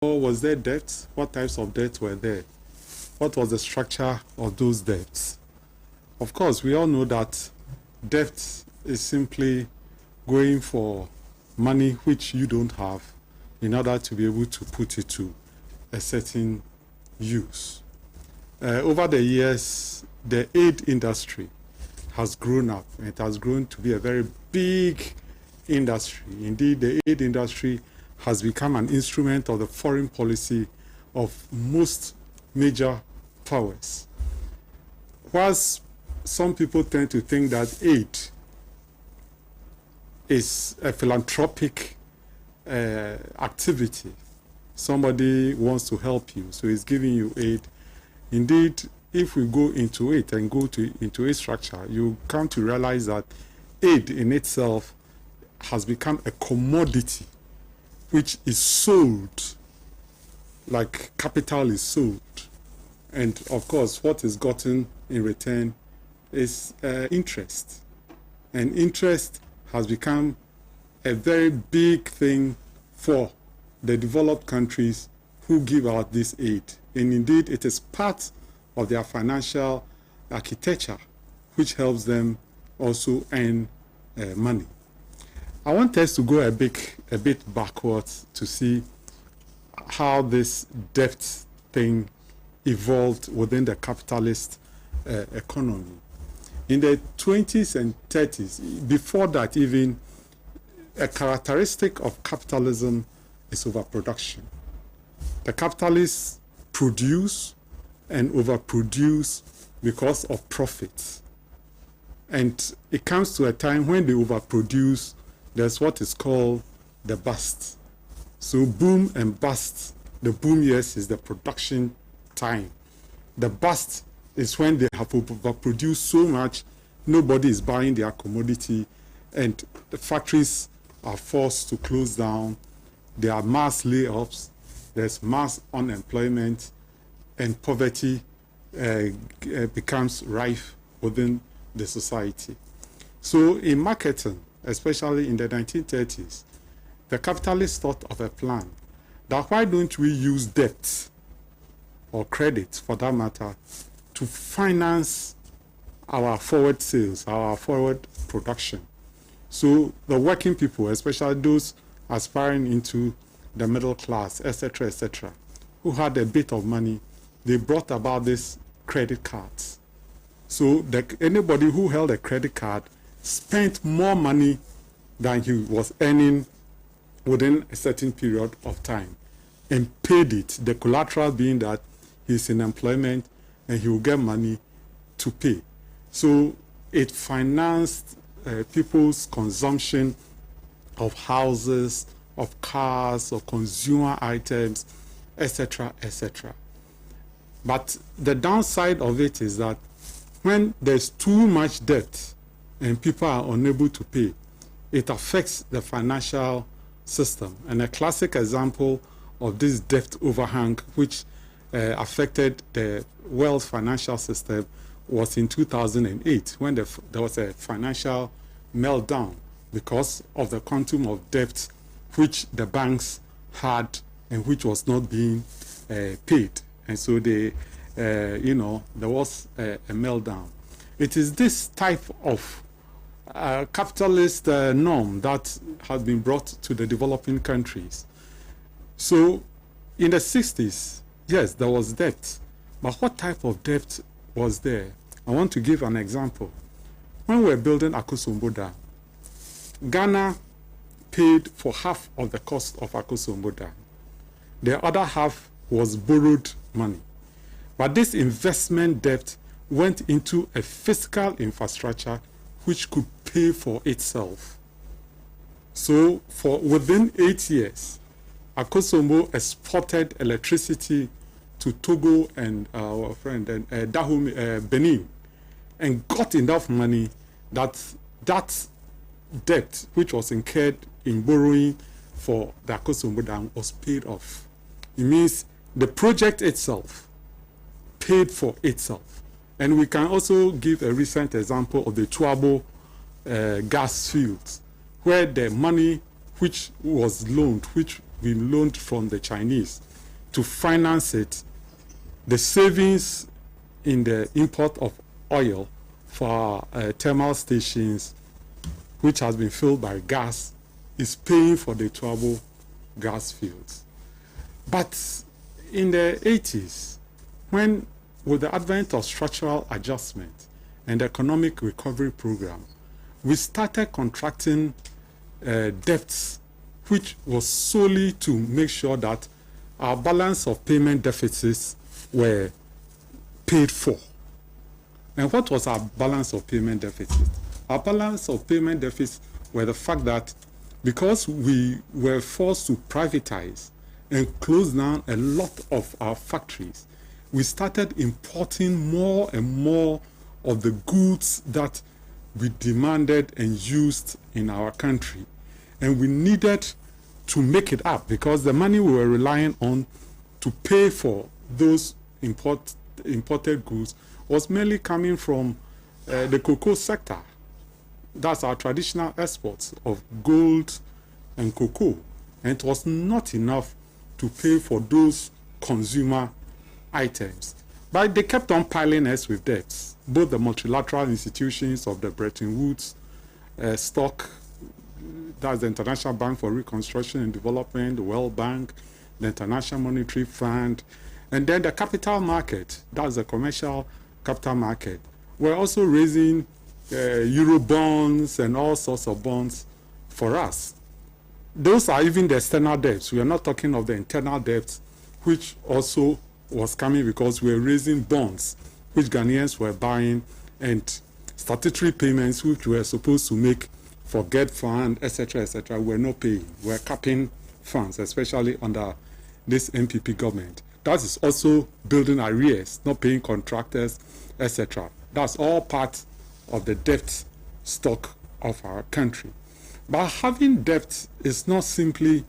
Or was there debt? What types of debts were there? What was the structure of those debts? Of course, we all know that debt is simply going for money which you don't have in order to be able to put it to a certain use. Over the years, the aid industry has grown up. It has grown to be a very big industry. Indeed, the aid industry has become an instrument of the foreign policy of most major powers. Whilst some people tend to think that aid is a philanthropic activity, somebody wants to help you, so he's giving you aid. Indeed, if we go into it and into its structure, you come to realize that aid in itself has become a commodity which is sold, like capital is sold. And of course, what is gotten in return is interest. And interest has become a very big thing for the developed countries who give out this aid. And indeed, it is part of their financial architecture which helps them also earn money. I want us to go a bit backwards to see how this debt thing evolved within the capitalist economy. In the 20s and 30s, before that even, a characteristic of capitalism is overproduction. The capitalists produce and overproduce because of profits. And it comes to a time when they overproduce, there's what is called the bust. So boom and bust. The boom years is the production time. The bust is when they have overproduced so much, nobody is buying their commodity, and the factories are forced to close down. There are mass layoffs, there's mass unemployment, and poverty becomes rife within the society. So in marketing, especially in the 1930s, the capitalists thought of a plan that why don't we use debt or credit, for that matter, to finance our forward sales, our forward production. So the working people, especially those aspiring into the middle class, etc., who had a bit of money, they brought about these credit cards. So anybody who held a credit card spent more money than he was earning within a certain period of time and paid it, the collateral being that he's in employment and he will get money to pay. So it financed people's consumption of houses, of cars, of consumer items, etc., etc. But the downside of it is that when there's too much debt and people are unable to pay, it affects the financial system. And a classic example of this debt overhang, which affected the world financial system, was in 2008, when there was a financial meltdown because of the quantum of debt which the banks had and which was not being paid. And so there was a meltdown. It is this type of capitalist norm that has been brought to the developing countries. So in the 60s, yes, there was debt. But what type of debt was there? I want to give an example. When we were building Akosombo Dam, Ghana paid for half of the cost of Akosombo Dam. The other half was borrowed money. But this investment debt went into a physical infrastructure which could pay for itself. So within 8 years, Akosombo exported electricity to Togo and our friend Dahomey, Benin, and got enough money that debt which was incurred in borrowing for the Akosombo Dam was paid off. It means the project itself paid for itself. And we can also give a recent example of the Tuabo gas fields, where the money which was loaned, which we loaned from the Chinese, to finance it, the savings in the import of oil for thermal stations, which has been filled by gas, is paying for the Tuabo gas fields. But in the 80s, when with the advent of structural adjustment and economic recovery program, we started contracting debts, which was solely to make sure that our balance of payment deficits were paid for. And what was our balance of payment deficit? Our balance of payment deficits were the fact that because we were forced to privatize and close down a lot of our factories, we started importing more and more of the goods that we demanded and used in our country. And we needed to make it up because the money we were relying on to pay for those imported goods was mainly coming from the cocoa sector. That's our traditional exports of gold and cocoa. And it was not enough to pay for those consumer items. But they kept on piling us with debts. Both the multilateral institutions of the Bretton Woods stock, that's the International Bank for Reconstruction and Development, the World Bank, the International Monetary Fund, and then the capital market, that's the commercial capital market. We're also raising Euro bonds and all sorts of bonds for us. Those are even the external debts. We are not talking of the internal debts, which also was coming because we were raising bonds, which Ghanaians were buying, and statutory payments, which we were supposed to make for GED fund, etc., we're not paying. We're capping funds, especially under this MPP government. That is also building arrears, not paying contractors, etc. That's all part of the debt stock of our country. But having debt is not simply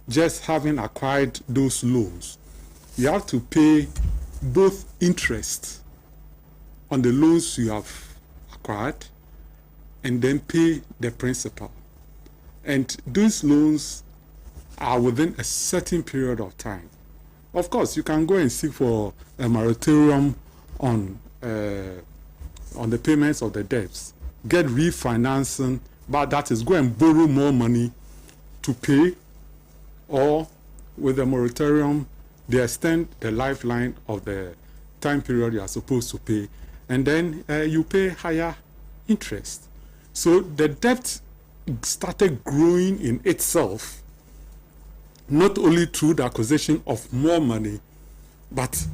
just having acquired those loans. You have to pay both interest on the loans you have acquired and then pay the principal. And those loans are within a certain period of time. Of course, you can go and seek for a moratorium on the payments of the debts, get refinancing, but that is go and borrow more money to pay, or with the moratorium, they extend the lifeline of the time period you are supposed to pay, and then you pay higher interest. So the debt started growing in itself, not only through the acquisition of more money, but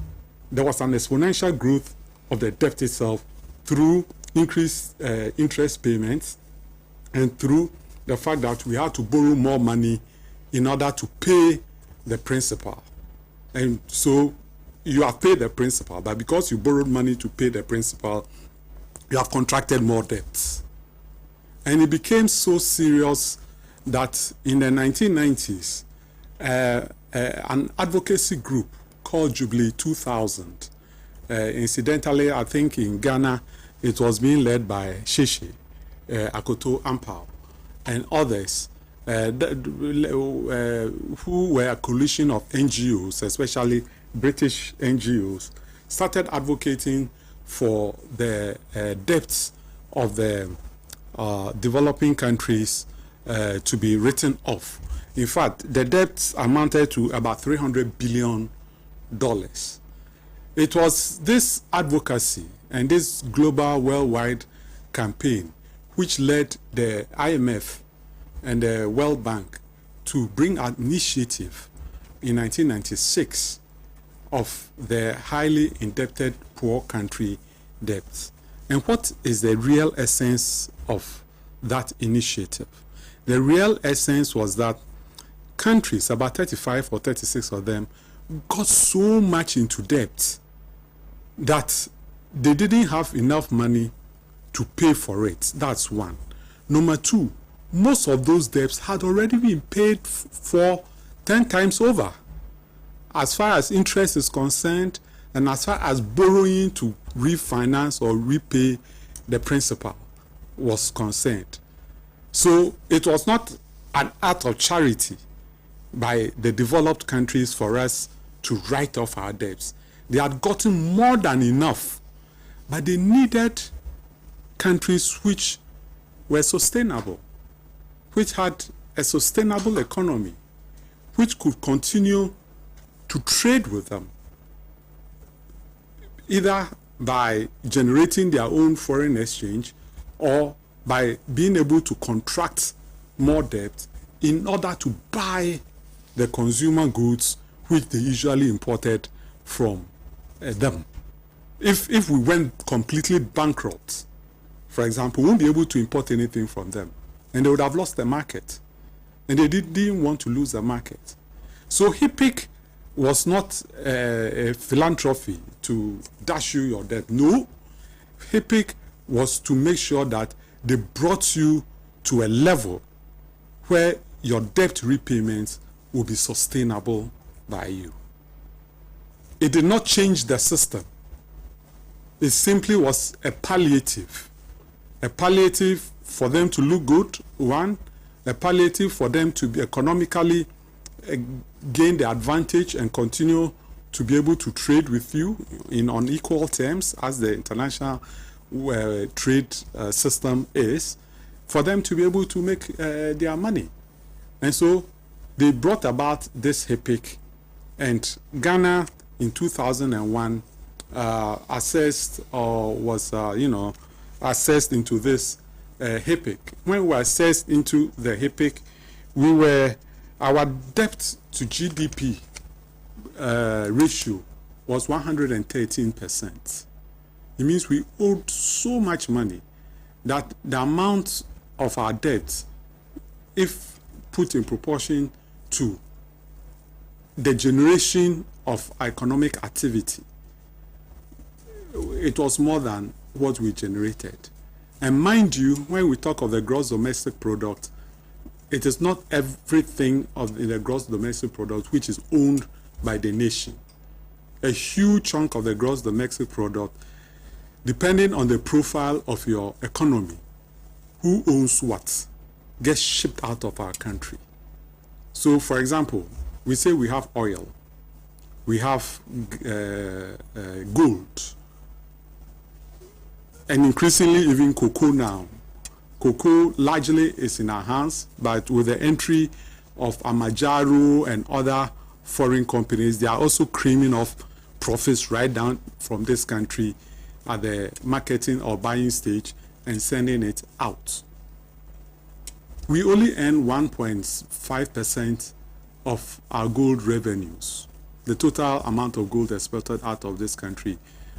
there was an exponential growth of the debt itself through increased interest payments and through the fact that we had to borrow more money in order to pay the principal. And so you have paid the principal, but because you borrowed money to pay the principal, you have contracted more debts. And it became so serious that in the 1990s, an advocacy group called Jubilee 2000, incidentally, I think in Ghana, it was being led by Shishi, Akoto-Ampao, and others, who were a coalition of NGOs, especially British NGOs, started advocating for the debts of the developing countries to be written off. In fact, the debts amounted to about $300 billion. It was this advocacy and this global worldwide campaign which led the IMF and the World Bank to bring an initiative in 1996 of the highly indebted poor country debts. And what is the real essence of that initiative? The real essence was that countries, about 35 or 36 of them, got so much into debt that they didn't have enough money to pay for it. That's one. Number two, most of those debts had already been paid for 10 times over, as far as interest is concerned, and as far as borrowing to refinance or repay the principal was concerned. So it was not an act of charity by the developed countries for us to write off our debts. They had gotten more than enough, but they needed countries which were sustainable, which had a sustainable economy, which could continue to trade with them, either by generating their own foreign exchange or by being able to contract more debt in order to buy the consumer goods which they usually imported from them. If we went completely bankrupt, for example, we won't be able to import anything from them, and they would have lost the market, and they didn't want to lose the market. So HIPC was not a philanthropy to dash you your debt. No, HIPC was to make sure that they brought you to a level where your debt repayments will be sustainable by you. It did not change the system. It simply was a palliative for them to look good, one, a palliative for them to be economically gain the advantage and continue to be able to trade with you on equal terms as the international trade system is, for them to be able to make their money. And so they brought about this HIPC, and Ghana in 2001 assessed or was assessed into this HIPC. When we were assessed into the HIPC, our debt to GDP ratio was 113%. It means we owed so much money that the amount of our debt, if put in proportion to the generation of economic activity, it was more than what we generated. And mind you, when we talk of the gross domestic product, it is not everything in the gross domestic product which is owned by the nation. A huge chunk of the gross domestic product, depending on the profile of your economy, who owns what, gets shipped out of our country. So, for example, we say we have oil, we have gold, and increasingly even cocoa now. Cocoa largely is in our hands, but with the entry of Amajaro and other foreign companies, they are also creaming off profits right down from this country at the marketing or buying stage and sending it out. We only earn 1.5% of our gold revenues. The total amount of gold exported out of this country,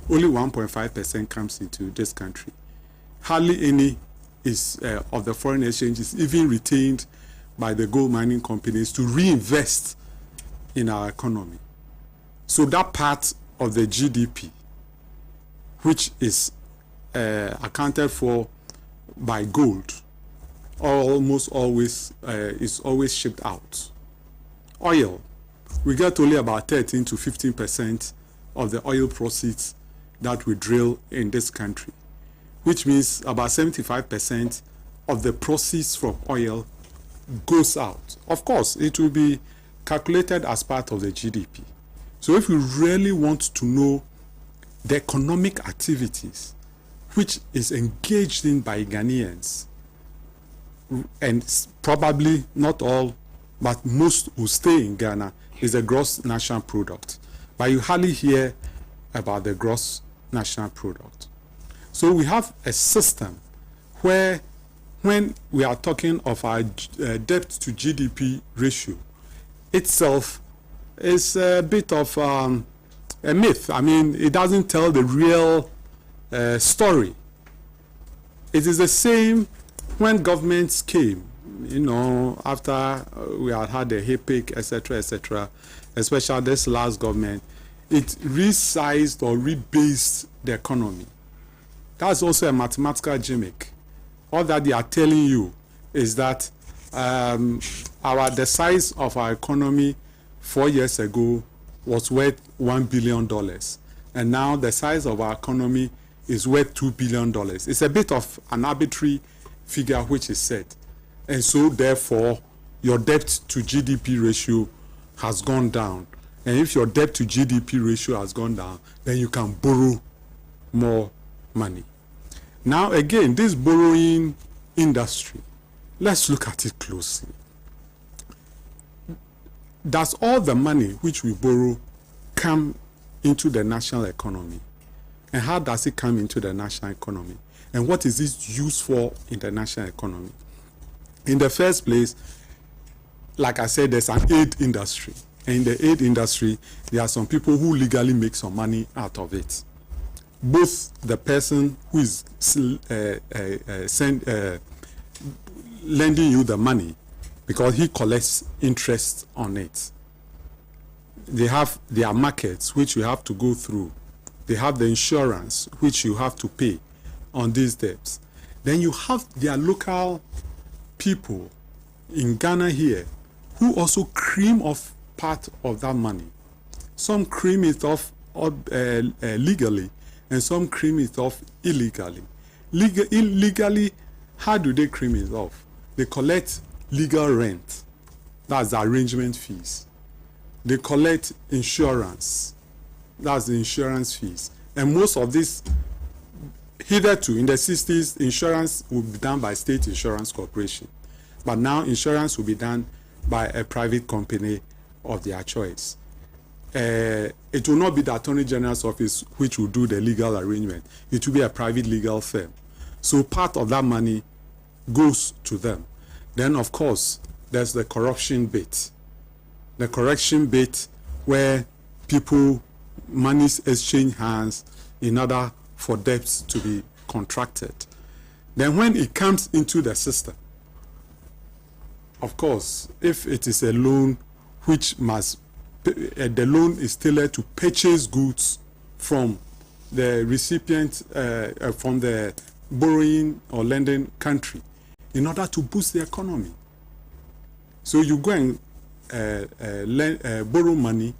only 1.5% comes into this country. Hardly any of the foreign exchange is even retained by the gold mining companies to reinvest in our economy. So that part of the GDP, which is accounted for by gold, almost always is always shipped out. Oil, we get only about 13 to 15% of the oil proceeds that we drill in this country, which means about 75% of the proceeds from oil goes out. Of course, it will be calculated as part of the GDP. So if we really want to know the economic activities which is engaged in by Ghanaians, and probably not all, but most who stay in Ghana, is the gross national product. But you hardly hear about the gross national product. So we have a system where, when we are talking of our debt to GDP ratio itself, is a bit of a myth. I mean, it doesn't tell the real story. It is the same when governments came, after we had the HIPC, etc., especially this last government. It resized or rebased the economy. That's also a mathematical gimmick. All that they are telling you is that the size of our economy 4 years ago was worth $1 billion. And now the size of our economy is worth $2 billion. It's a bit of an arbitrary figure which is set. And so, therefore, your debt to GDP ratio has gone down. And if your debt to GDP ratio has gone down, then you can borrow more money. Now again, this borrowing industry, let's look at it closely. Does all the money which we borrow come into the national economy? And how does it come into the national economy? And what is it used for in the national economy? In the first place, like I said, there's an aid industry. And in the aid industry, there are some people who legally make some money out of it. Both the person who is lending you the money, because he collects interest on it. They have their markets, which you have to go through. They have the insurance, which you have to pay on these debts. Then you have their local people in Ghana here who also cream off part of that money. Some cream it off legally, and some cream it off illegally. Illegally, how do they cream it off? They collect legal rent, that's the arrangement fees. They collect insurance, that's the insurance fees. And most of this, hitherto in the 60s, insurance would be done by state insurance corporation. But now insurance will be done by a private company of their choice. It will not be the Attorney General's office which will do the legal arrangement. It will be a private legal firm. So part of that money goes to them. Then, of course, there's the corruption bit. The corruption bit where people, monies exchange hands in order for debts to be contracted. Then when it comes into the system, of course, if it is a loan which must, the loan is tailored to purchase goods from the recipient, from the borrowing or lending country, in order to boost the economy. So you go and borrow money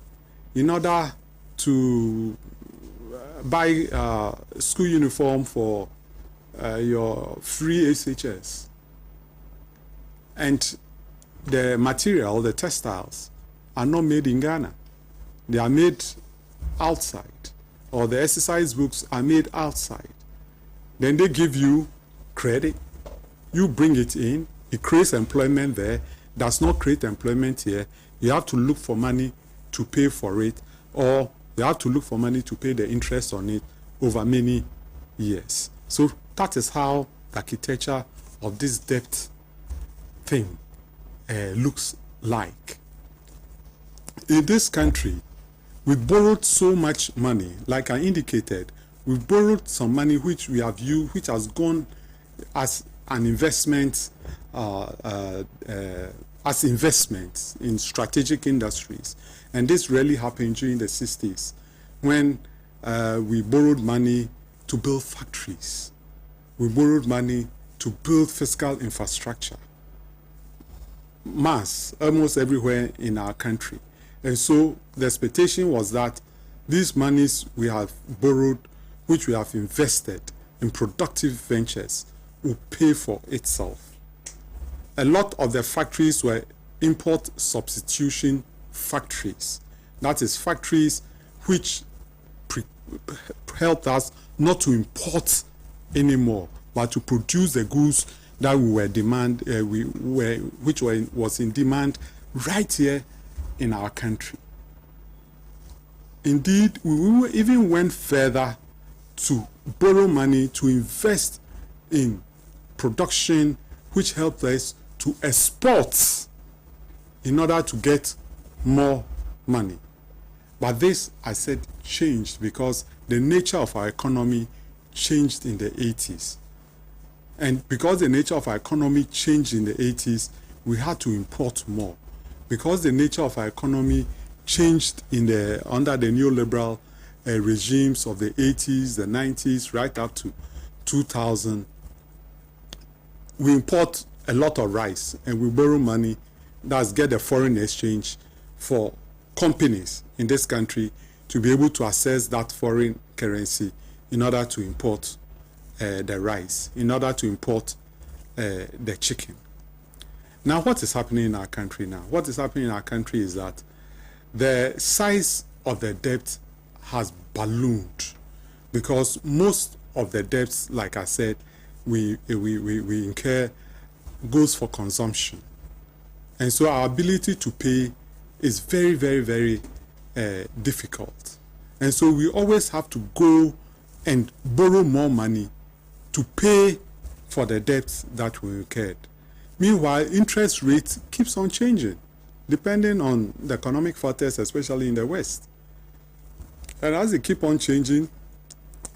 in order to buy school uniform for your free SHS. And the material, the textiles, are not made in Ghana. They are made outside. Or the exercise books are made outside. Then they give you credit. You bring it in. It creates employment there. Does not create employment here. You have to look for money to pay for it, or you have to look for money to pay the interest on it over many years. So that is how the architecture of this debt thing looks like. In this country, we borrowed so much money, like I indicated. We borrowed some money which we have used, which has gone as an investment, as investments in strategic industries. And this really happened during the 60s when we borrowed money to build factories. We borrowed money to build physical infrastructure, almost everywhere in our country. And so the expectation was that these monies we have borrowed, which we have invested in productive ventures, will pay for itself. A lot of the factories were import substitution factories. That is, factories which helped us not to import anymore, but to produce the goods that we were was in demand right here in our country. Indeed, we even went further to borrow money to invest in production, which helped us to export in order to get more money. But this, I said, changed because the nature of our economy changed in the 80s. And because the nature of our economy changed in the 80s, we had to import more. Because the nature of our economy changed under the neoliberal regimes of the 80s, the 90s, right up to 2000, we import a lot of rice and we borrow money, that's get the foreign exchange for companies in this country to be able to access that foreign currency in order to import the rice, in order to import the chicken. Now, what is happening in our country now? What is happening in our country is that the size of the debt has ballooned because most of the debts, like I said, we incur goes for consumption. And so our ability to pay is very, very, very difficult. And so we always have to go and borrow more money to pay for the debts that we incurred. Meanwhile, interest rates keeps on changing, depending on the economic factors, especially in the West. And as they keep on changing,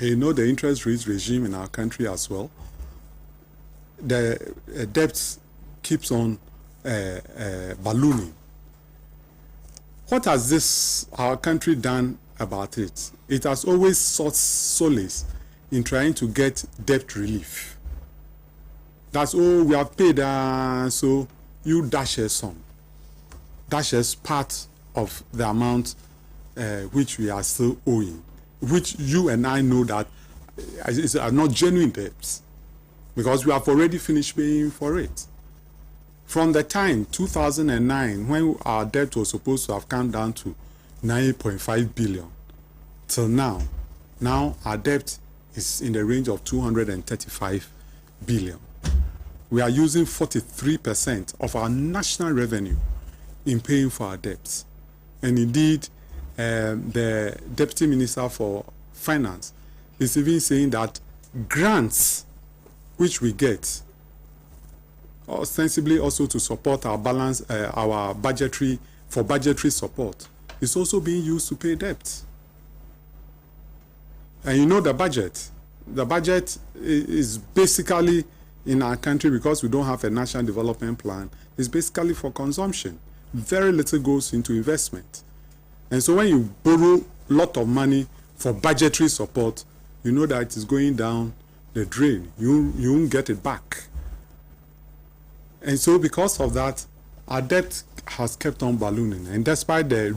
you know, the interest rate regime in our country as well, the debt keeps on ballooning. What has our country done about it? It has always sought solace in trying to get debt relief. That's, oh, we have paid, so you dash us some. Dash us part of the amount which we are still owing, which you and I know that are not genuine debts, because we have already finished paying for it. From the time 2009, when our debt was supposed to have come down to 9.5 billion, till now our debt is in the range of 235 billion. We are using 43% of our national revenue in paying for our debts. And indeed, the Deputy Minister for Finance is even saying that grants which we get, ostensibly also to support our budgetary support, is also being used to pay debts. And you know the budget is basically, in our country, because we don't have a national development plan, is basically for consumption. Very little goes into investment. And so when you borrow a lot of money for budgetary support, you know that it is going down the drain. You won't get it back. And so because of that, our debt has kept on ballooning. And despite the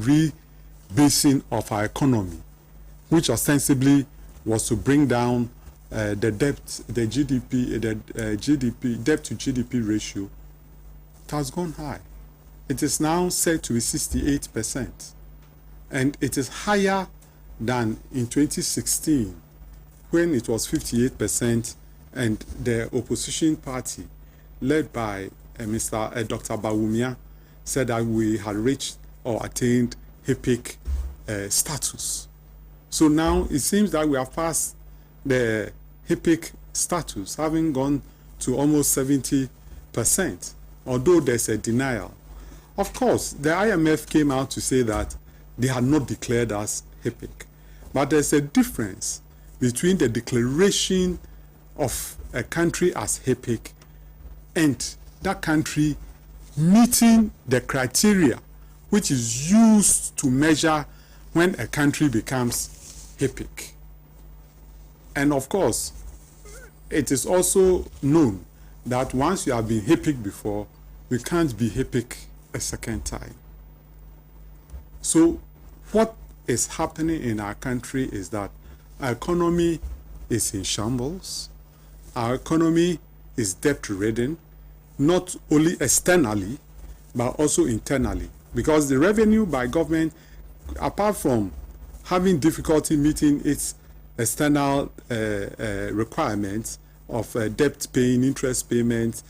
rebasing of our economy, which ostensibly was to bring down the debt, the debt to GDP ratio, it has gone high. It is now said to be 68%. And it is higher than in 2016, when it was 58%, and the opposition party, led by Dr. Bawumia, said that we had reached or attained HIPIC status. So now it seems that we have passed the HIPIC status, having gone to almost 70%, although there's a denial. Of course, the IMF came out to say that they had not declared us HIPIC. But there's a difference between the declaration of a country as HIPIC and that country meeting the criteria which is used to measure when a country becomes HIPIC. And of course, it is also known that once you have been HIPIC before, you can't be HIPIC a second time. So what is happening in our country is that our economy is in shambles. Our economy is debt-ridden, not only externally, but also internally. Because the revenue by government, apart from having difficulty meeting its external requirements of debt paying, interest payments,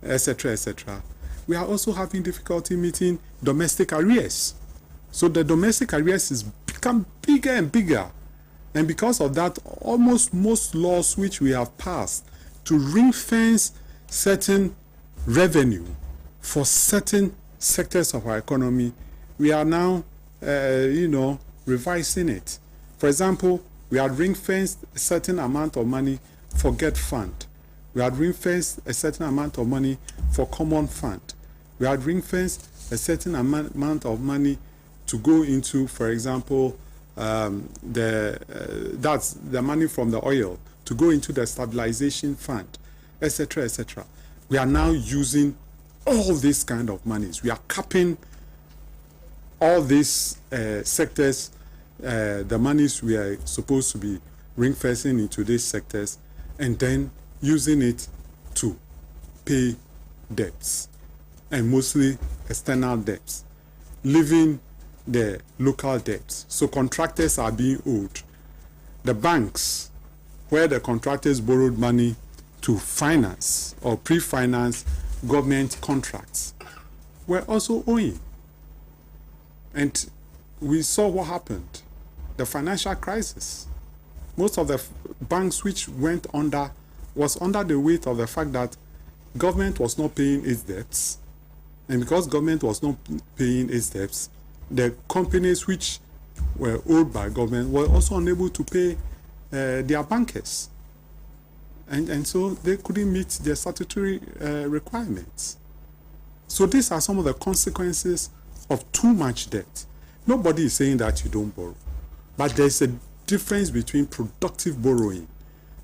etc., we are also having difficulty meeting domestic arrears. So the domestic arrears has become bigger and bigger. And because of that, almost most laws which we have passed to ring-fence certain revenue for certain sectors of our economy, we are now, revising it. For example, we had ring-fenced a certain amount of money for GET fund. We had ring-fenced a certain amount of money for common fund. We had ring-fenced a certain amount of money to go into, for example, that's the money from the oil, to go into the stabilization fund, etc. We are now using all these kind of monies. We are capping all these sectors, the monies we are supposed to be ring-fencing into these sectors, and then using it to pay debts, and mostly external debts, leaving the local debts. So contractors are being owed. The banks, where the contractors borrowed money to finance or pre-finance government contracts, were also owing. And we saw what happened. The financial crisis. Most of the banks which went under was under the weight of the fact that government was not paying its debts. And because government was not paying its debts, the companies which were owed by government were also unable to pay their bankers. And so they couldn't meet their statutory requirements. So these are some of the consequences of too much debt. Nobody is saying that you don't borrow. But there's a difference between productive borrowing,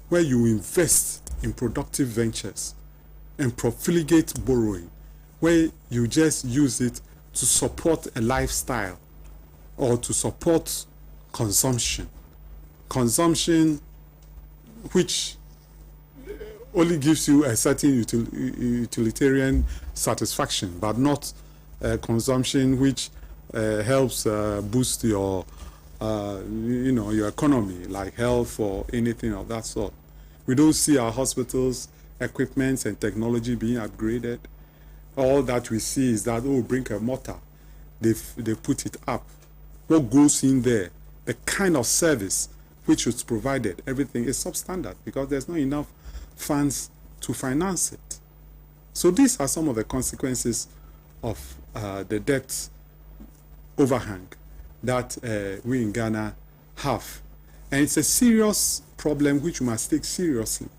where you invest in productive ventures, and profligate borrowing, where you just use it to support a lifestyle or to support consumption. Consumption which only gives you a certain utilitarian satisfaction, but not consumption which helps boost your your economy, like health or anything of that sort. We don't see our hospitals, equipments and technology being upgraded. All that we see is that, oh, bring a mortar. They put it up. What goes in there, the kind of service which is provided, everything is substandard because there's not enough funds to finance it. So these are some of the consequences of the debt overhang that we in Ghana have. And it's a serious problem which we must take seriously.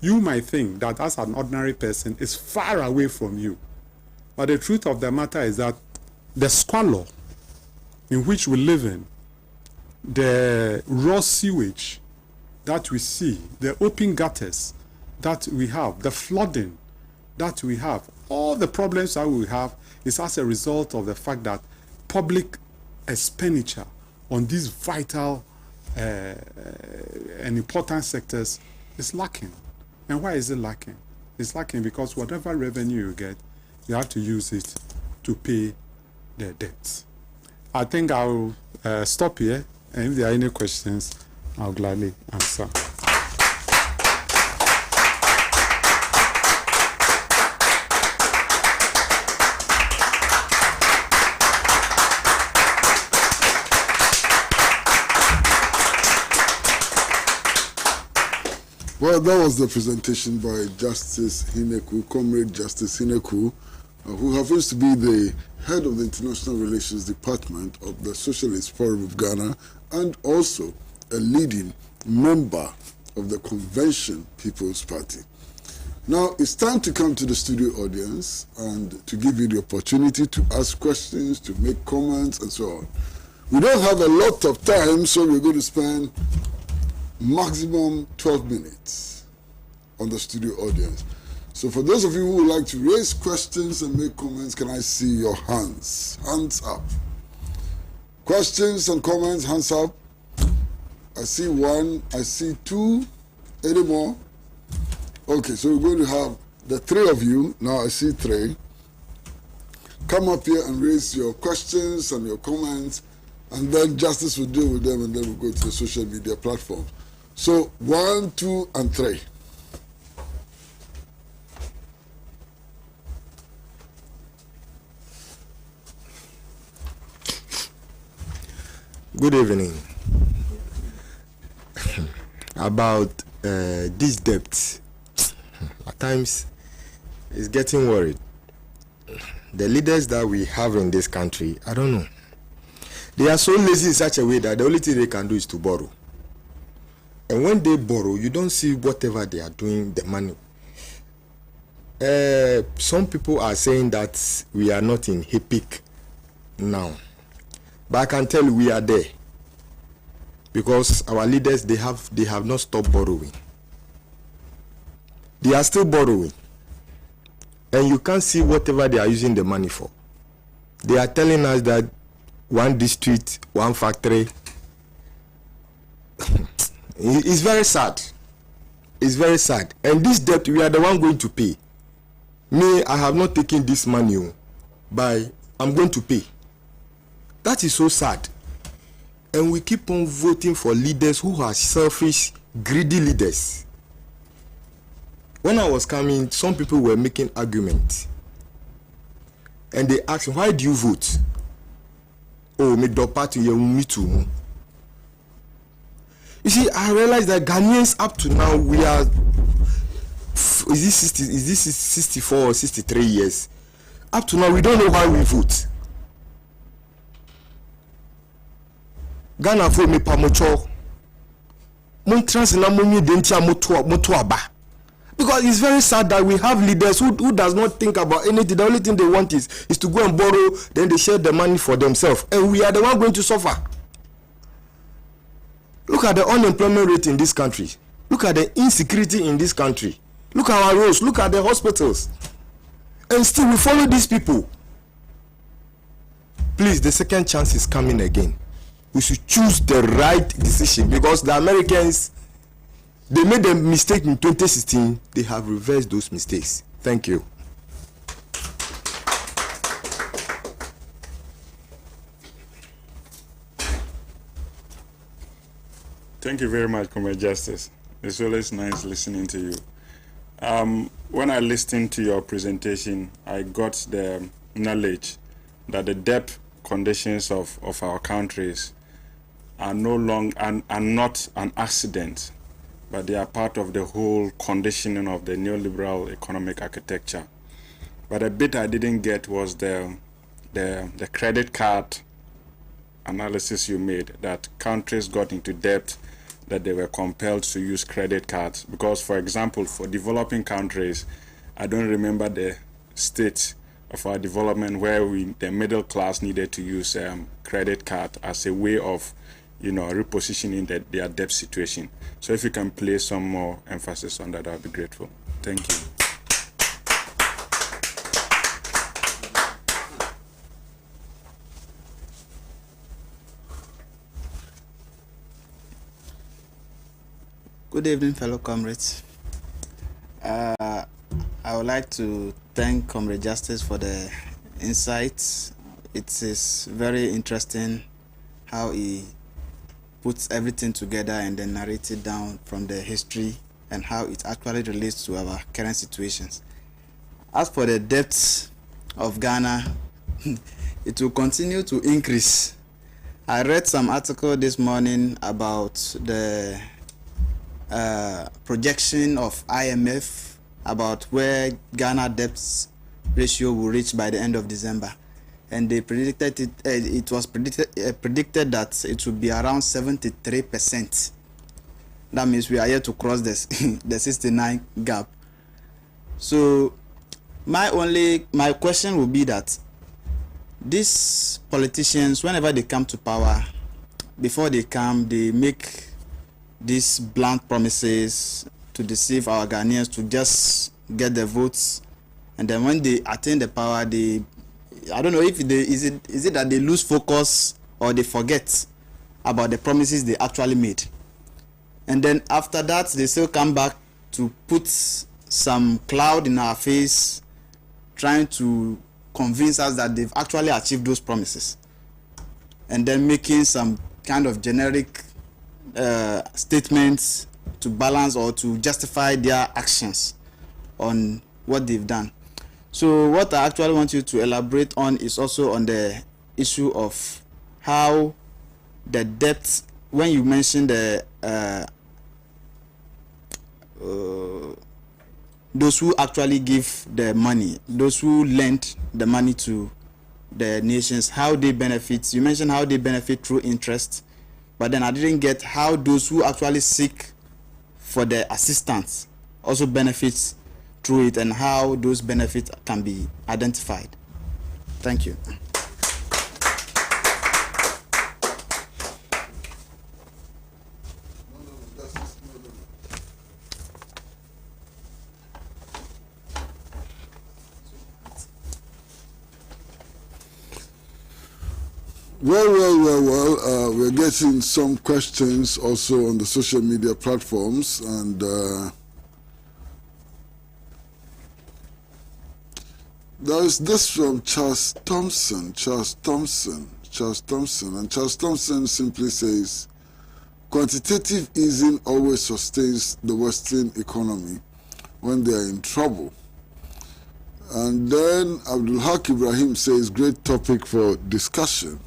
You might think that as an ordinary person is far away from you. But the truth of the matter is that the squalor in which we live in, the raw sewage that we see, the open gutters that we have, the flooding that we have, all the problems that we have is as a result of the fact that public expenditure on these vital and important sectors is lacking. And why is it lacking? It's lacking because whatever revenue you get, you have to use it to pay the debts. I think I'll stop here, and if there are any questions, I'll gladly answer. Well, that was the presentation by Justice Henaku, Comrade Justice Henaku, who happens to be the head of the International Relations Department of the Socialist Forum of Ghana and also a leading member of the Convention People's Party. Now, it's time to come to the studio audience and to give you the opportunity to ask questions, to make comments, and so on. We don't have a lot of time, so we're going to spend maximum 12 minutes on the studio audience. So for those of you who would like to raise questions and make comments, can I see your hands? Hands up. Questions and comments, hands up. I see one, I see two. Any more? Okay, so we're going to have the three of you. Now I see three. Come up here and raise your questions and your comments, and then Justice will deal with them, and then we'll go to the social media platforms. So 1, 2, and 3. Good evening. About this debt, at times it's getting worried. The leaders that we have in this country, I don't know. They are so lazy in such a way that the only thing they can do is to borrow. And when they borrow, you don't see whatever they are doing, the money. Some people are saying that we are not in HIPIC now. But I can tell you we are there. Because our leaders, they have not stopped borrowing. They are still borrowing. And you can't see whatever they are using the money for. They are telling us that one district, one factory. It's very sad. It's very sad. And this debt, we are the one going to pay. Me, I have not taken this money, but I'm going to pay. That is so sad. And we keep on voting for leaders who are selfish, greedy leaders. When I was coming, some people were making arguments. And they asked, why do you vote? Oh, me do party, me too. You see, I realized that Ghanaians up to now, we are, is this 64 or 63 years? Up to now, we don't know why we vote. Ghana for me pamocho. Mon transina money dentia moto aba. Because it's very sad that we have leaders who does not think about anything. The only thing they want is to go and borrow, then they share the money for themselves. And we are the one going to suffer. Look at the unemployment rate in this country. Look at the insecurity in this country. Look at our roads. Look at the hospitals. And still we follow these people. Please, the second chance is coming again. We should choose the right decision, because the Americans, they made a mistake in 2016. They have reversed those mistakes. Thank you. Thank you very much, Comrade Justice. It's always nice listening to you. When I listened to your presentation, I got the knowledge that the debt conditions of our countries are are not an accident, but they are part of the whole conditioning of the neoliberal economic architecture. But a bit I didn't get was the credit card analysis you made, that countries got into debt, that they were compelled to use credit cards. Because, for example, for developing countries, I don't remember the state of our development where the middle class needed to use credit card as a way of, repositioning their debt situation. So if you can place some more emphasis on that, I'll be grateful. Thank you. Good evening, fellow comrades. I would like to thank Comrade Justice for the insights. It is very interesting how he puts everything together and then narrates it down from the history and how it actually relates to our current situations. As for the debts of Ghana, it will continue to increase. I read some article this morning about the projection of IMF about where Ghana debts ratio will reach by the end of December, and they predicted it was predicted that it would be around 73%. That means we are yet to cross the 69 gap. So my question will be that these politicians, whenever they come to power, before they come, they make these blunt promises to deceive our Ghanaians to just get the votes, and then when they attain the power, I don't know if is it that they lose focus or they forget about the promises they actually made, and then after that they still come back to put some cloud in our face, trying to convince us that they've actually achieved those promises, and then making some kind of generic statements to balance or to justify their actions on what they've done. So what I actually want you to elaborate on is also on the issue of how the debt, when you mentioned the those who actually give the money, those who lend the money to the nations, how they benefit. You mentioned how they benefit through interest, but then I didn't get how those who actually seek for the assistance also benefits through it, and how those benefits can be identified. Thank you. Well, we're getting some questions also on the social media platforms, and there's this from Charles Thompson. Charles Thompson. And Charles Thompson simply says, quantitative easing always sustains the Western economy when they are in trouble. And then Abdul Haq Ibrahim says, great topic for discussion.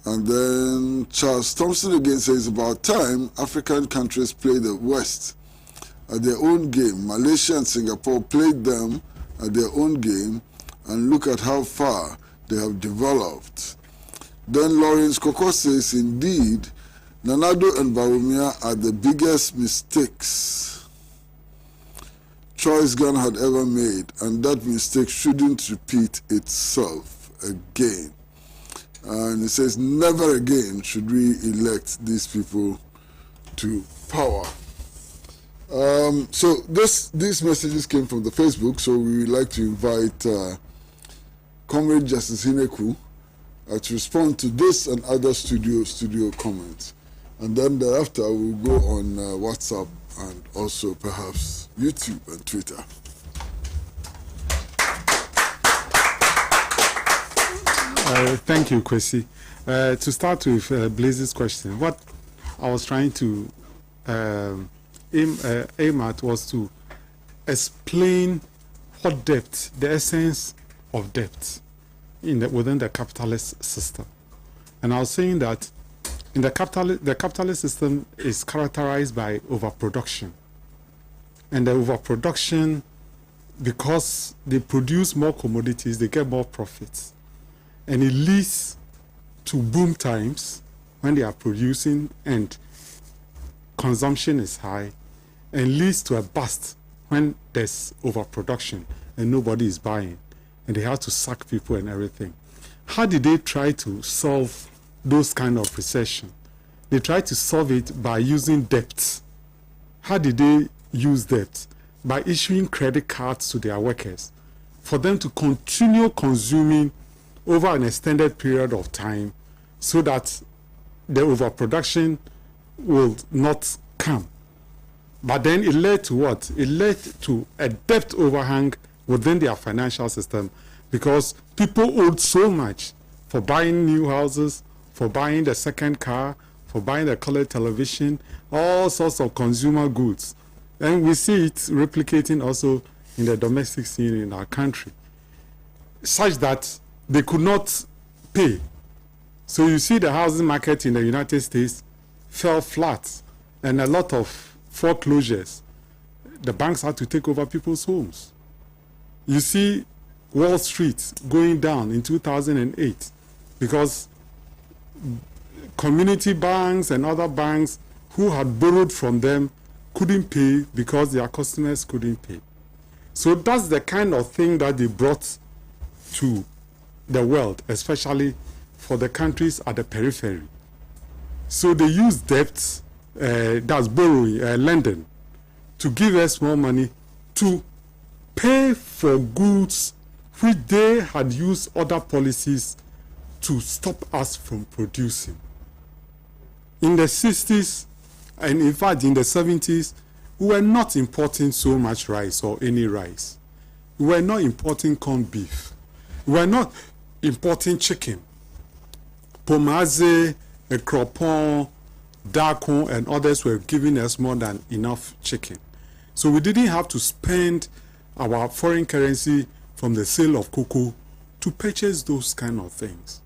And then Charles Thompson again says, about time African countries play the West at their own game. Malaysia and Singapore played them at their own game, and look at how far they have developed. Then Lawrence Koko says, indeed, Nanado and Bawumia are the biggest mistakes choice Ghana had ever made, and that mistake shouldn't repeat itself again. And it says, never again should we elect these people to power. So these messages came from the Facebook, so we would like to invite Comrade Justice Henaku to respond to this and other studio comments. And then thereafter we'll go on WhatsApp and also perhaps YouTube and Twitter. Thank you, Kwesi. To start with Blaze's question, what I was trying to aim at was to explain what debt, the essence of debt within the capitalist system. And I was saying that in the capitalist system is characterized by overproduction. And the overproduction, because they produce more commodities, they get more profits. And it leads to boom times when they are producing and consumption is high, and leads to a bust when there's overproduction and nobody is buying and they have to sack people and everything. How did they try to solve those kind of recession? They tried to solve it by using debt. How did they use debt? By issuing credit cards to their workers for them to continue consuming over an extended period of time so that the overproduction will not come. But then it led to what? It led to a debt overhang within their financial system because people owed so much for buying new houses, for buying the second car, for buying the colored television, all sorts of consumer goods. And we see it replicating also in the domestic scene in our country, such that they could not pay. So you see the housing market in the United States fell flat and a lot of foreclosures. The banks had to take over people's homes. You see Wall Street going down in 2008 because community banks and other banks who had borrowed from them couldn't pay because their customers couldn't pay. So that's the kind of thing that they brought to the world, especially for the countries at the periphery. So they use debt, that's borrowing, lending, to give us more money to pay for goods which they had used other policies to stop us from producing. In the 60s, and in fact in the 70s, we were not importing so much rice or any rice. We were not importing corned beef. We were not importing chicken. Pomaze, Ekropon, Dakon, and others were giving us more than enough chicken. So we didn't have to spend our foreign currency from the sale of cocoa to purchase those kind of things.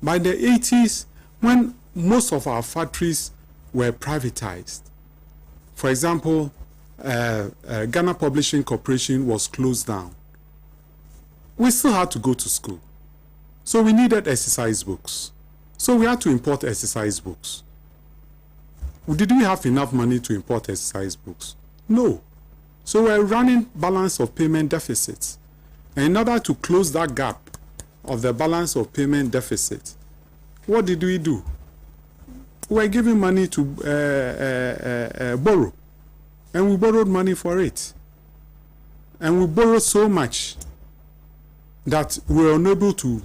By the 80s, when most of our factories were privatized, for example, Ghana Publishing Corporation was closed down. We still had to go to school. So we needed exercise books. So we had to import exercise books. Did we have enough money to import exercise books? No. So we're running balance of payment deficits. And in order to close that gap of the balance of payment deficit, what did we do? We were giving money to borrow. And we borrowed money for it. And we borrowed so much that we were unable to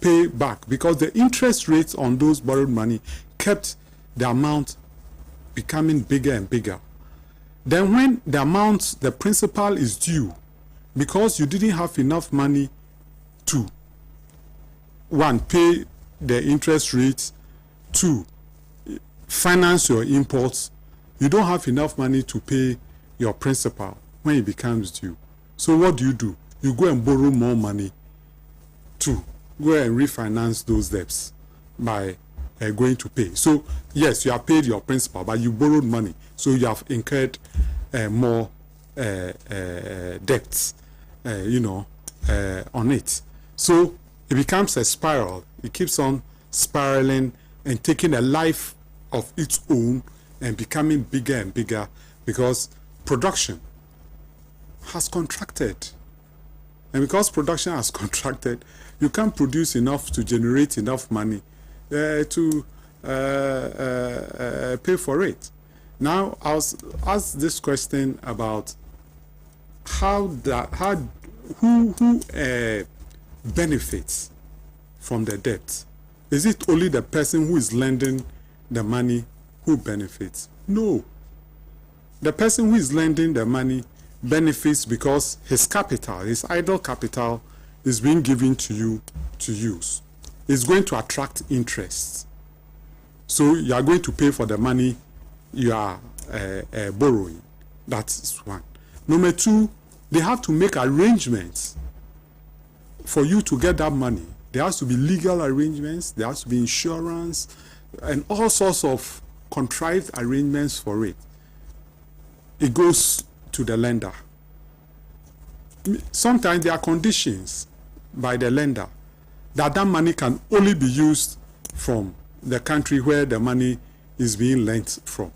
pay back because the interest rates on those borrowed money kept the amount becoming bigger and bigger. Then when the principal is due, because you didn't have enough money to, one, pay the interest rates to finance your imports, you don't have enough money to pay your principal when it becomes due. So what do? You go and borrow more money to go and refinance those debts by going to pay. So yes, you have paid your principal, but you borrowed money, so you have incurred more debts, on it. So it becomes a spiral. It keeps on spiraling and taking a life of its own and becoming bigger and bigger because production has contracted. And because production has contracted, you can't produce enough to generate enough money to pay for it. Now, I was asked this question about who benefits from the debt. Is it only the person who is lending the money who benefits? No. The person who is lending the money benefits because his capital, his idle capital, is being given to you to use. It's going to attract interest. So you are going to pay for the money you are borrowing. That's one. Number two, they have to make arrangements for you to get that money. There has to be legal arrangements, there has to be insurance, and all sorts of contrived arrangements for it. It goes to the lender. Sometimes there are conditions by the lender that money can only be used from the country where the money is being lent from.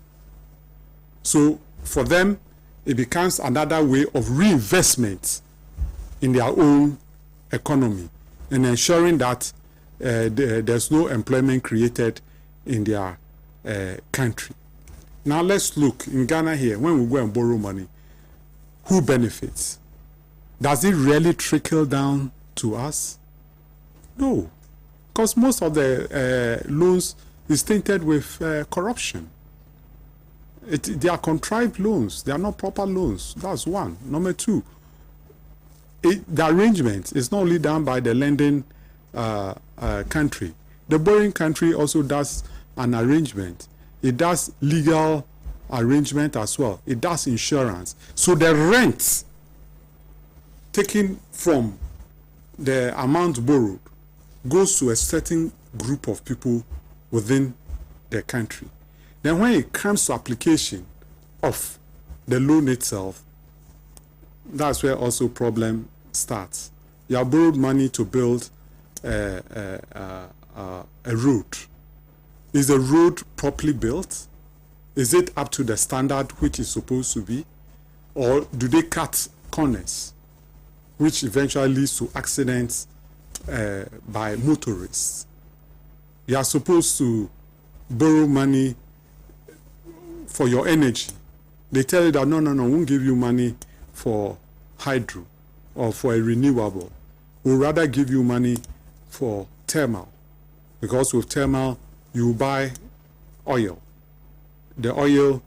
So for them, it becomes another way of reinvestment in their own economy and ensuring that there's no employment created in their country. Now let's look in Ghana here. When we go and borrow money, who benefits? Does it really trickle down to us? No, because most of the loans is tainted with corruption. They are contrived loans. They are not proper loans. That's one. Number two, the arrangement is not only done by the lending country. The borrowing country also does an arrangement. It does legal arrangement as well. It does insurance. So the rent taken from the amount borrowed goes to a certain group of people within the country. Then when it comes to application of the loan itself, that's where also problem starts. You have borrowed money to build a road. Is the road properly built? Is it up to the standard which is supposed to be? Or do they cut corners, which eventually leads to accidents by motorists? You are supposed to borrow money for your energy. They tell you that no, won't give you money for hydro or for a renewable. We'll rather give you money for thermal, because with thermal you buy oil. The oil,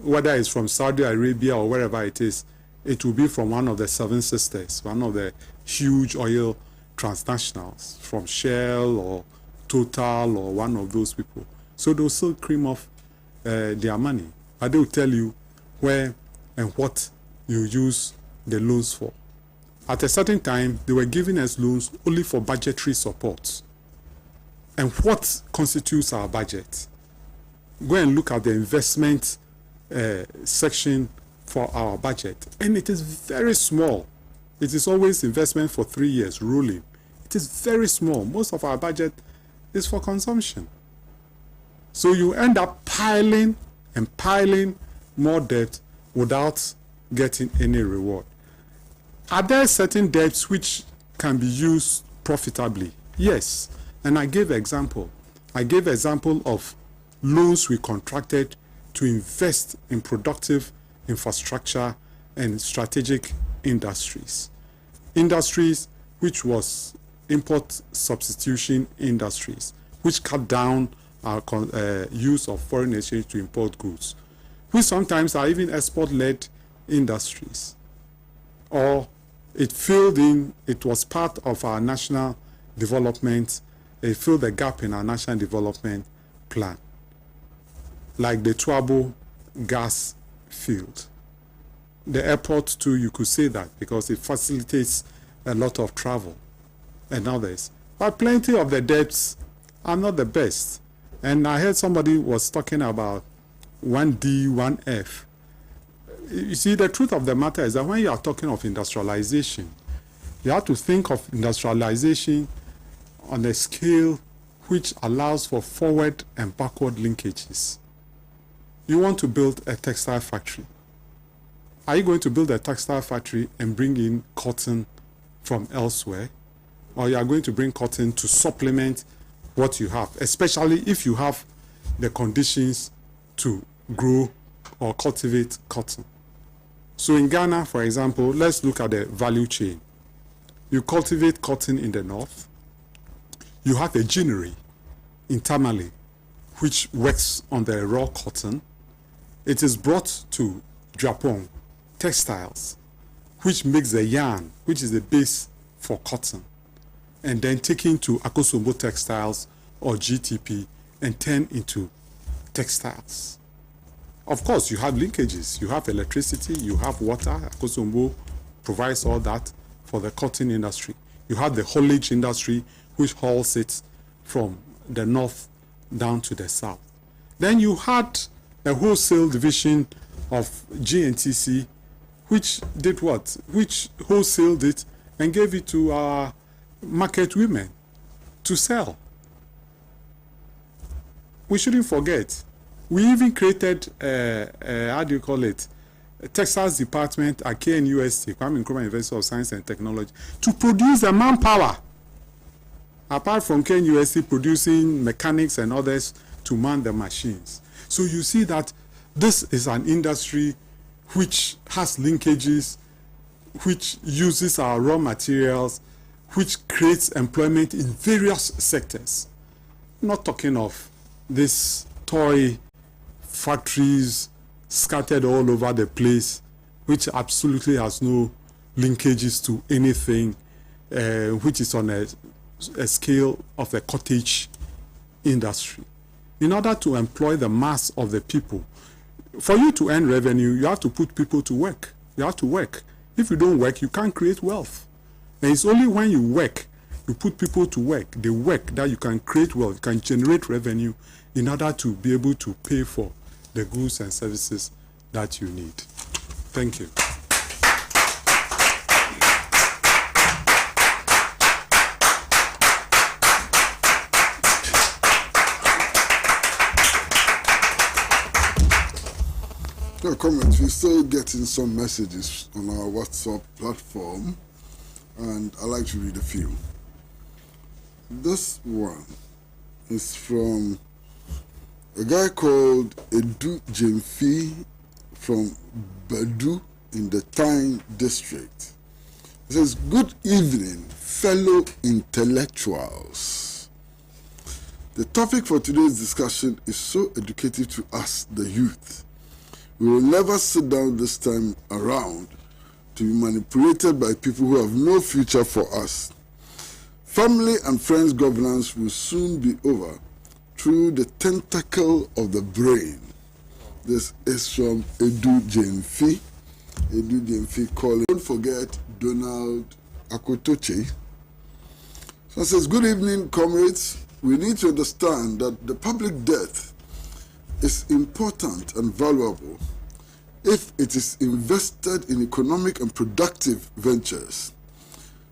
whether it's from Saudi Arabia or wherever it is, it will be from one of the Seven Sisters, one of the huge oil transnationals, from Shell or Total or one of those people. So they'll still cream off their money, but they'll tell you where and what you use the loans for. At a certain time, they were giving us loans only for budgetary support. And what constitutes our budget? Go and look at the investment section for our budget, and it is very small. It is always investment for 3 years, rolling. It is very small. Most of our budget is for consumption. So you end up piling and piling more debt without getting any reward. Are there certain debts which can be used profitably? Yes. And I gave example. I gave example of loans we contracted to invest in productive infrastructure and strategic industries. Industries which was import substitution industries, which cut down our use of foreign exchange to import goods, which sometimes are even export-led industries. Or it filled in, it was part of our national development fill the gap in our national development plan, like the Tuabo gas field. The airport too, you could say that, because it facilitates a lot of travel and others. But plenty of the debts are not the best. And I heard somebody was talking about 1D, 1F. You see, the truth of the matter is that when you are talking of industrialization, you have to think of industrialization on a scale which allows for forward and backward linkages. You want to build a textile factory. Are you going to build a textile factory and bring in cotton from elsewhere? Or you are going to bring cotton to supplement what you have, especially if you have the conditions to grow or cultivate cotton? So in Ghana, for example, let's look at the value chain. You cultivate cotton in the north. You have a ginnery in Tamale, which works on the raw cotton. It is brought to Japan textiles, which makes the yarn, which is the base for cotton, and then taken to Akosombo textiles or GTP and turned into textiles. Of course, you have linkages. You have electricity, you have water. Akosombo provides all that for the cotton industry. You have the haulage industry, which hauls it from the north down to the south. Then you had a wholesale division of GNTC, which did what? Which wholesaled it and gave it to our market women to sell. We shouldn't forget, we even created, how do you call it, a textiles department at KNUST, Kwame Nkrumah University of Science and Technology, to produce the manpower. Apart from KNUST producing mechanics and others to man the machines. So you see that this is an industry which has linkages, which uses our raw materials, which creates employment in various sectors. I'm not talking of these toy factories scattered all over the place, which absolutely has no linkages to anything, which is on a scale of the cottage industry. In order to employ the mass of the people, for you to earn revenue, you have to put people to work. You have to work. If you don't work, you can't create wealth. And it's only when you work, you put people to work, they work, that you can create wealth, you can generate revenue in order to be able to pay for the goods and services that you need. Thank you. No comments. We're still getting some messages on our WhatsApp platform, and I'd like to read a few. This one is from a guy called Edu Jemfi from Badu in the Tyne district. He says, "Good evening, fellow intellectuals. The topic for today's discussion is so educative to us, the youth. We will never sit down this time around to be manipulated by people who have no future for us. Family and friends governance will soon be over through the tentacle of the brain." This is from Edu Jemfi. Edu Jemfi calling. Don't forget Donald Akotoche. So it says, "Good evening, comrades. We need to understand that the public debt is important and valuable if it is invested in economic and productive ventures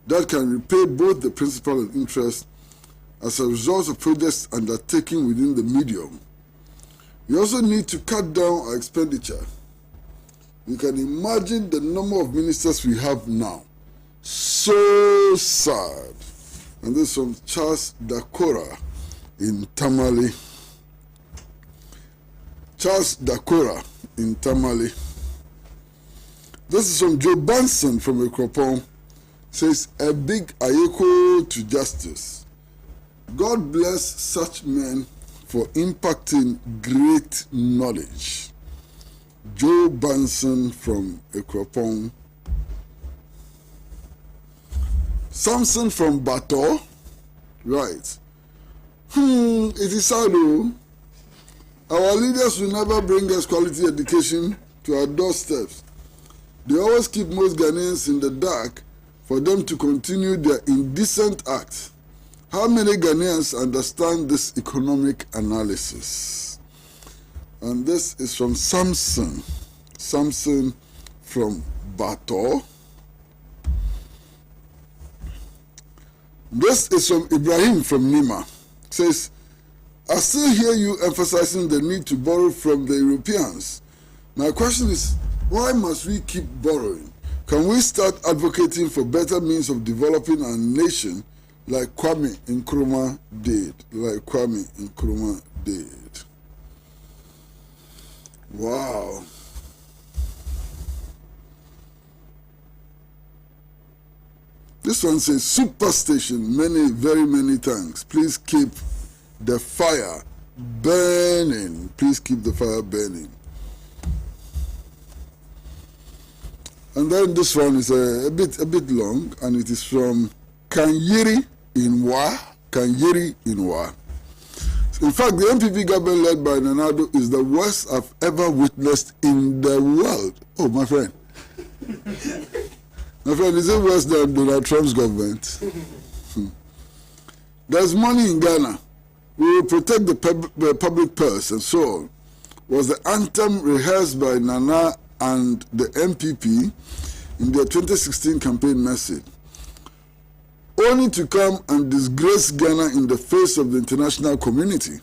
that can repay both the principal and interest as a result of projects undertaken within the medium. We also need to cut down our expenditure. You can imagine the number of ministers we have now. So sad." And this is from Charles Dakora in Tamale. Charles Dakora in Tamale. This is from Joe Banson from Ekropon. Says, "A big ayeko to justice. God bless such men for impacting great knowledge." Joe Banson from Ekropon. Samson from Bato. Right. It is sad though. Our leaders will never bring us quality education to our doorsteps. They always keep most Ghanaians in the dark for them to continue their indecent acts. How many Ghanaians understand this economic analysis? And this is from Samson. Samson from Bato. This is from Ibrahim from Nima. It says, I still hear you emphasizing the need to borrow from the Europeans. My question is, why must we keep borrowing? Can we start advocating for better means of developing our nation like Kwame Nkrumah did? Like Kwame Nkrumah did. Wow. This one says, Superstation, very many thanks. Please keep the fire burning. Please keep the fire burning. And then this one is a bit long, and it is from Kanyeri Inwa. Kanyeri Inwa. In fact, the MPP government led by Nanado is the worst I've ever witnessed in the world. Oh, my friend. My friend, is it worse than Donald Trump's government? There's money in Ghana. We will protect the public purse and so on. Was the anthem rehearsed by Nana and the MPP in their 2016 campaign message, only to come and disgrace Ghana in the face of the international community.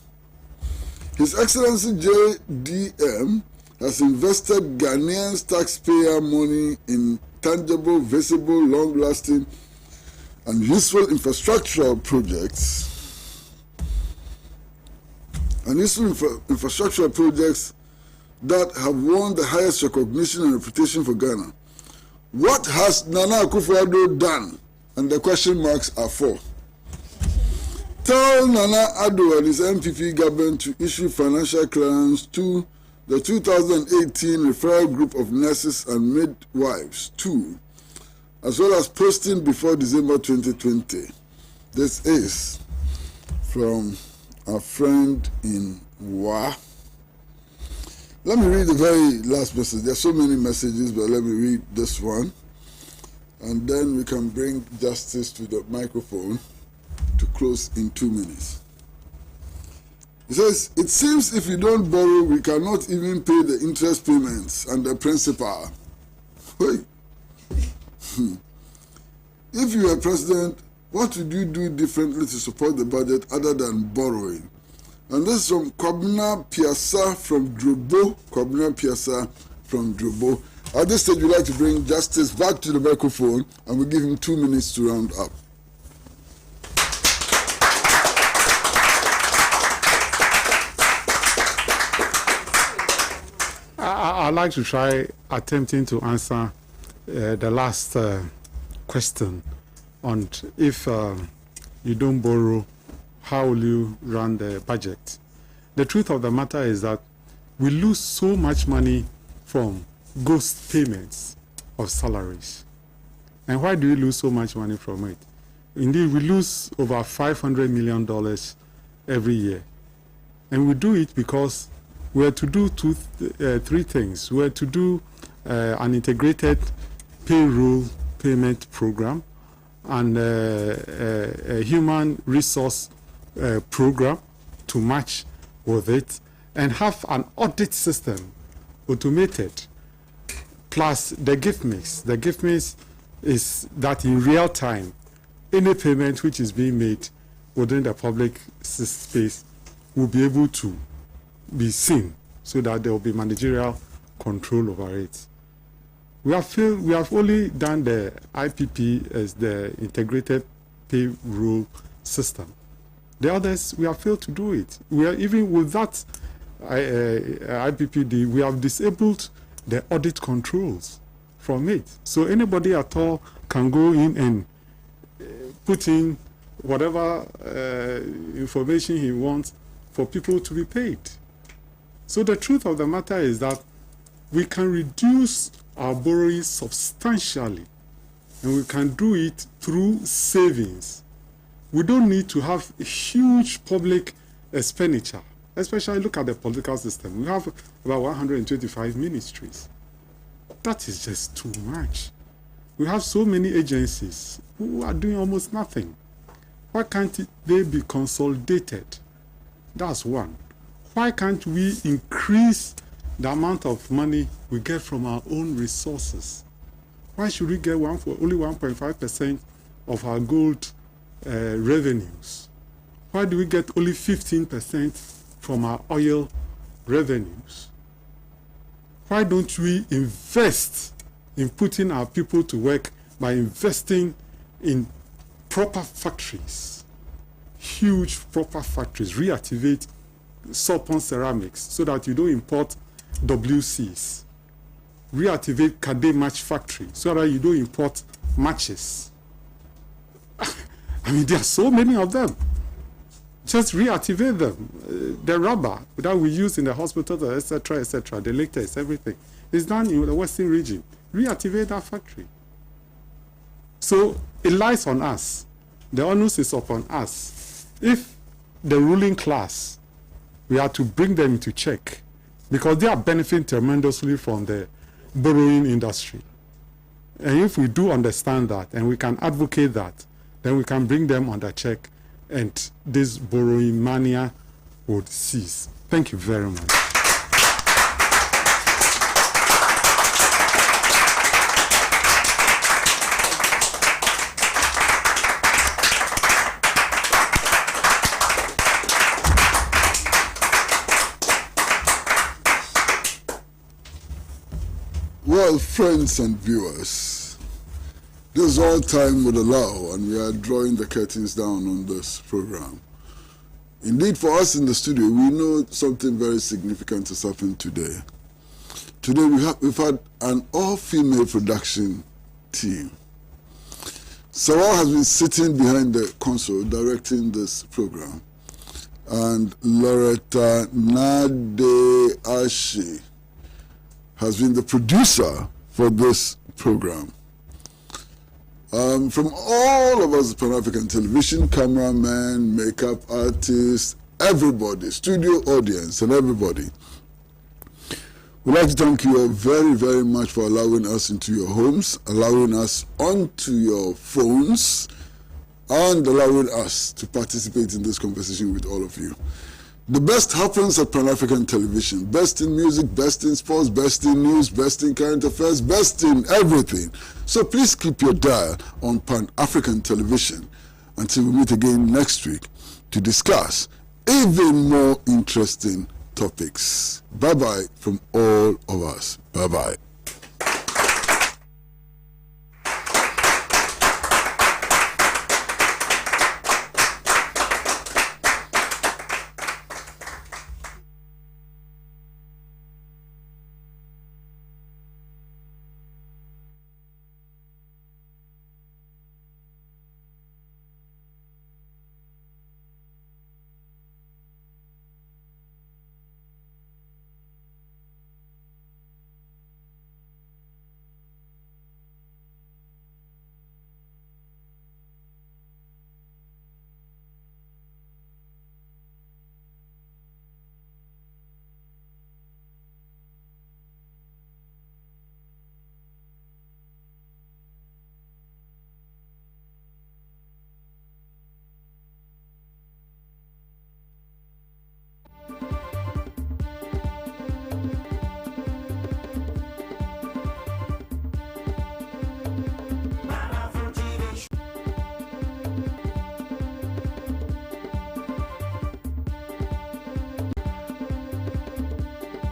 His Excellency JDM has invested Ghanaians' taxpayer money in tangible, visible, long-lasting, and useful infrastructural projects. That have won the highest recognition and reputation for Ghana. What has Nana Akuffo-Addo done? And the question marks are for. Tell Nana Addo and his MPP government to issue financial clearance to the 2018 referral group of nurses and midwives too, as well as posting before December 2020. This is from a friend in Wa. Let me read the very last message. There are so many messages, but let me read this one. And then we can bring Justice to the microphone to close in 2 minutes. He says, it seems if you don't borrow, we cannot even pay the interest payments and the principal. Wait. If you were president, what would you do differently to support the budget other than borrowing? And this is from Kwabena Piasa from Drobo. Kwabena Piasa from Drobo. At this stage, we'd like to bring Justice back to the microphone, and we'll give him 2 minutes to round up. I'd like to try attempting to answer the last question on if you don't borrow, how will you run the budget? The truth of the matter is that we lose so much money from ghost payments of salaries. And why do we lose so much money from it? Indeed, we lose over $500 million every year. And we do it because we are to do three things. We are to do an integrated payroll payment program and a human resource program to match with it, and have an audit system automated, plus the gift mix. The gift mix is that in real time, any payment which is being made within the public space will be able to be seen so that there will be managerial control over it. We have only done the IPP as the integrated payroll system. The others, we have failed to do it. We are even with that IPPD, we have disabled the audit controls from it. So anybody at all can go in and put in whatever information he wants for people to be paid. So the truth of the matter is that we can reduce our borrowing substantially, and we can do it through savings. We don't need to have a huge public expenditure, especially look at the political system. We have about 125 ministries. That is just too much. We have so many agencies who are doing almost nothing. Why can't they be consolidated? That's one. Why can't we increase the amount of money we get from our own resources? Why should we get only 1.5% of our gold revenues? Why do we get only 15% from our oil revenues? Why don't we invest in putting our people to work by investing in proper factories, huge proper factories, reactivate Sopon ceramics so that you don't import WCs, reactivate Kade match factory so that you don't import matches. I mean, there are so many of them. Just reactivate them. The rubber that we use in the hospitals, etc., the latest, everything is done in the Western region. Reactivate that factory. So it lies on us. The onus is upon us. If the ruling class, we are to bring them into check because they are benefiting tremendously from the borrowing industry. And if we do understand that and we can advocate that, then we can bring them under check and this borrowing mania would cease. Thank you very much. Well, friends and viewers, this is all time would allow, and we are drawing the curtains down on this program. Indeed, for us in the studio, we know something very significant has happened today. Today we've had an all-female production team. Sawal has been sitting behind the console directing this program, and Loretta Nade Ashi has been the producer for this program. From all of us, Pan-African Television, cameramen, makeup artists, everybody, studio audience and everybody, we'd like to thank you all very, very much for allowing us into your homes, allowing us onto your phones, and allowing us to participate in this conversation with all of you. The best happens at Pan-African Television. Best in music, best in sports, best in news, best in current affairs, best in everything. So please keep your dial on Pan-African Television until we meet again next week to discuss even more interesting topics. Bye-bye from all of us. Bye-bye.